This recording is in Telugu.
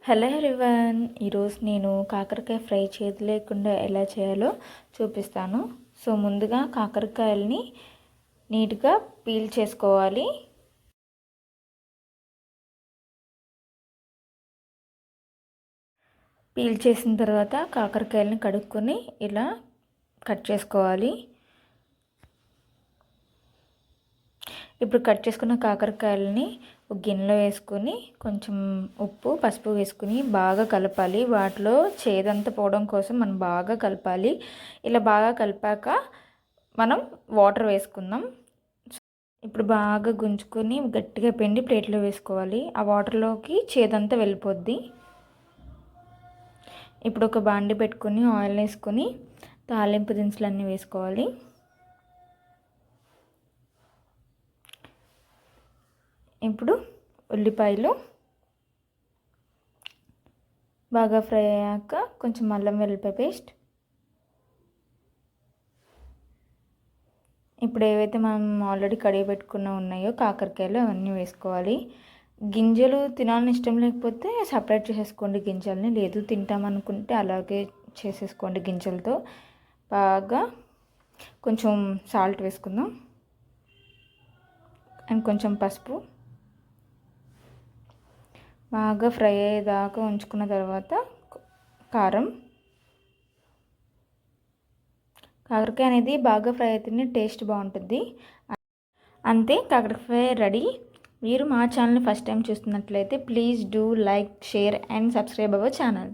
హలో ఎవ్రీవన్, ఈరోజు నేను కాకరకాయ ఫ్రై చేతి లేకుండా ఎలా చేయాలో చూపిస్తాను. సో ముందుగా కాకరకాయలని నీట్గా పీల్ చేసుకోవాలి. పీల్ చేసిన తర్వాత కాకరకాయలని కడుక్కొని ఇలా కట్ చేసుకోవాలి. ఇప్పుడు కట్ చేసుకున్న కాకరకాయలని ఒక గిన్నెలో వేసుకొని కొంచెం ఉప్పు పసుపు వేసుకుని బాగా కలపాలి. వాటిలో చేదంతా పోవడం కోసం మనం బాగా కలపాలి. ఇలా బాగా కలిపాక మనం వాటర్ వేసుకుందాం. ఇప్పుడు బాగా గుంజుకొని గట్టిగా పిండి ప్లేట్లో వేసుకోవాలి. ఆ వాటర్లోకి చేదంతా వెళ్ళిపోద్ది. ఇప్పుడు ఒక బాండి పెట్టుకొని ఆయిల్ వేసుకొని తాలింపు దినుసులు అన్నీ వేసుకోవాలి. ఇప్పుడు ఉల్లిపాయలు బాగా ఫ్రై అయ్యాక కొంచెం అల్లం వెల్లిపాయ పేస్ట్, ఇప్పుడు ఏవైతే మనం ఆల్రెడీ కడిగి పెట్టుకున్న ఉన్నాయో కాకరకాయలు అవన్నీ వేసుకోవాలి. గింజలు తినాలని ఇష్టం లేకపోతే సపరేట్ చేసేసుకోండి గింజల్ని, లేదు తింటామనుకుంటే అలాగే చేసేసుకోండి గింజలతో. బాగా కొంచెం సాల్ట్ వేసుకుందాం అండ్ కొంచెం పసుపు. బాగా ఫ్రై అయ్యేదాకా ఉంచుకున్న తర్వాత కాకరకాయ అనేది బాగా ఫ్రై అయితేనే టేస్ట్ బాగుంటుంది. అంతే, కాకరకాయ రెడీ. మీరు మా ఛానల్ని ఫస్ట్ టైం చూస్తున్నట్లయితే please do like, share and subscribe our channel.